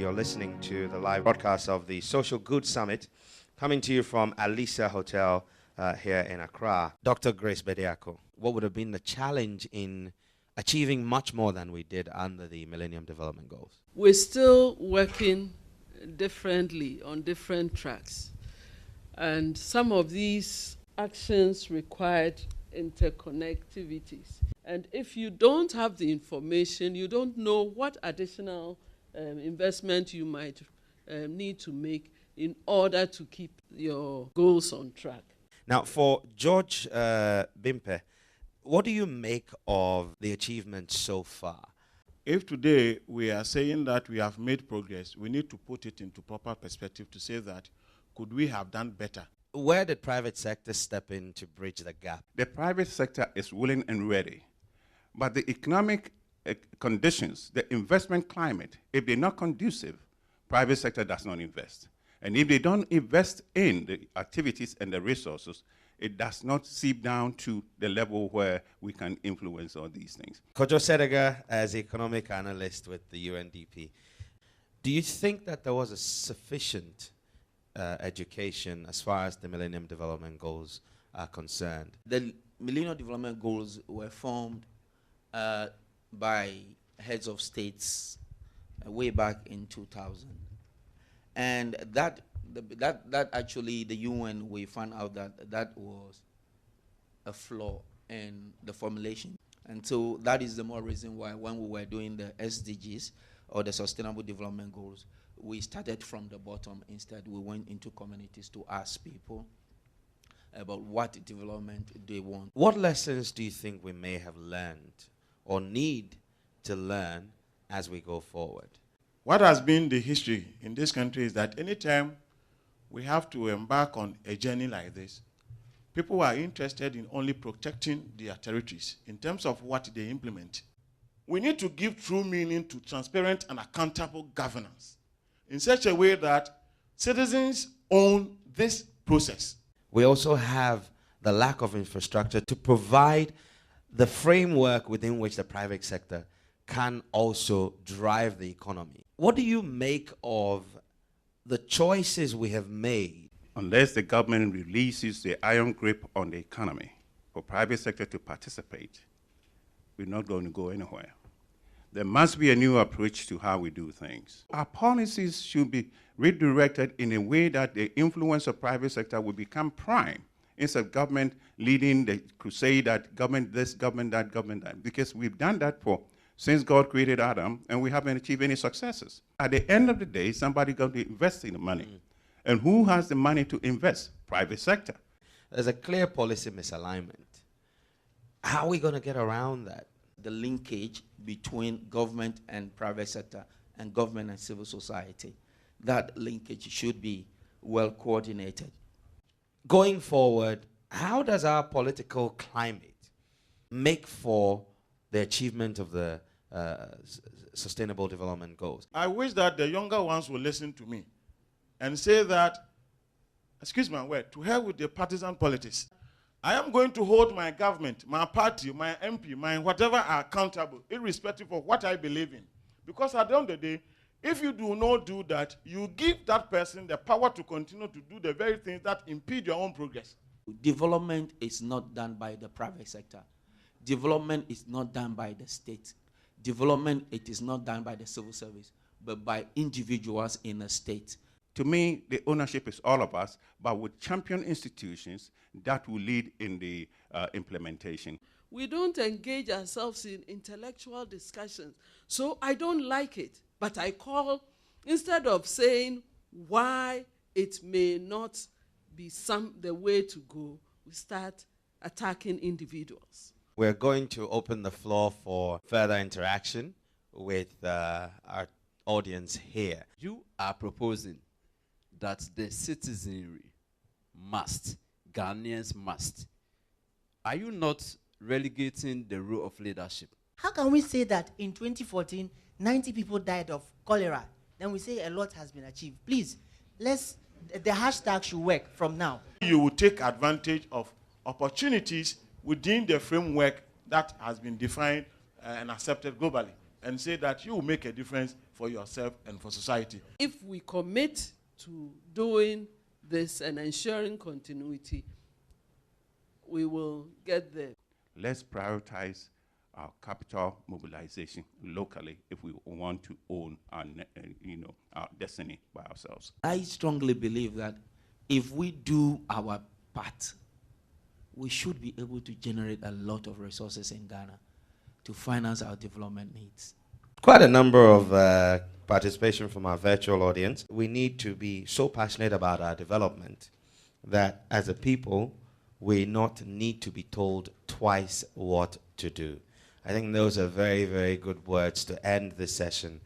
You're listening to the live broadcast of the Social Good Summit, coming to you from Alisa Hotel here in Accra. Dr. Grace Bediako, what would have been the challenge in achieving much more than we did under the Millennium Development Goals? We're still working differently on different tracks. And some of these actions required interconnectivities. And if you don't have the information, you don't know what additional investment you might need to make in order to keep your goals on track. Now, for George Bimpe, what do you make of the achievements so far? If today we are saying that we have made progress, we need to put it into proper perspective to say that could we have done better? Where did private sector step in to bridge the gap? The private sector is willing and ready, but the economic conditions, the investment climate, if they're not conducive, private sector does not invest. And if they don't invest in the activities and the resources, it does not seep down to the level where we can influence all these things. Kojo Sedega, as economic analyst with the UNDP, do you think that there was a sufficient education as far as the Millennium Development Goals are concerned? The Millennium Development Goals were formed by heads of states way back in 2000. And that actually the UN, we found out that was a flaw in the formulation. And so that is the more reason why when we were doing the SDGs, or the Sustainable Development Goals, we started from the bottom. Instead, we went into communities to ask people about what development they want. What lessons do you think we may have learned or need to learn as we go forward? What has been the history in this country is that anytime we have to embark on a journey like this, people are interested in only protecting their territories in terms of what they implement. We need to give true meaning to transparent and accountable governance in such a way that citizens own this process. We also have the lack of infrastructure to provide the framework within which the private sector can also drive the economy. What do you make of the choices we have made? Unless the government releases the iron grip on the economy for private sector to participate, we're not going to go anywhere. There must be a new approach to how we do things. Our policies should be redirected in a way that the influence of private sector will become prime, instead of government leading the crusade that government this, government that, government that. Because we've done that since God created Adam, and we haven't achieved any successes. At the end of the day, somebody got to invest in the money. And who has the money to invest? Private sector. There's a clear policy misalignment. How are we going to get around that? The linkage between government and private sector and government and civil society, that linkage should be well coordinated. Going forward, how does our political climate make for the achievement of the Sustainable Development Goals? I wish that the younger ones will listen to me and say that, excuse my word, to hell with the partisan politics. I am going to hold my government, my party, my MP, my whatever are accountable, irrespective of what I believe in. Because at the end of the day, if you do not do that, you give that person the power to continue to do the very things that impede your own progress. Development is not done by the private sector. Development is not done by the state. Development, it is not done by the civil service, but by individuals in a state. To me, the ownership is all of us, but with champion institutions that will lead in the implementation. We don't engage ourselves in intellectual discussions, so I don't like it. But I call, instead of saying why it may not be the way to go, we start attacking individuals. We're going to open the floor for further interaction with our audience here. You are proposing that the citizenry must, Ghanaians must. Are you not relegating the role of leadership? How can we say that in 2014, 90 people died of cholera? Then we say a lot has been achieved. Please, the hashtag should work from now. You will take advantage of opportunities within the framework that has been defined and accepted globally. and say that you will make a difference for yourself and for society. If we commit to doing this and ensuring continuity, we will get there. Let's prioritize our capital mobilization locally if we want to own our, our destiny by ourselves. I strongly believe that if we do our part, we should be able to generate a lot of resources in Ghana to finance our development needs. Quite a number of participation from our virtual audience. We need to be so passionate about our development that as a people, we not need to be told twice what to do. I think those are very, very good words to end this session.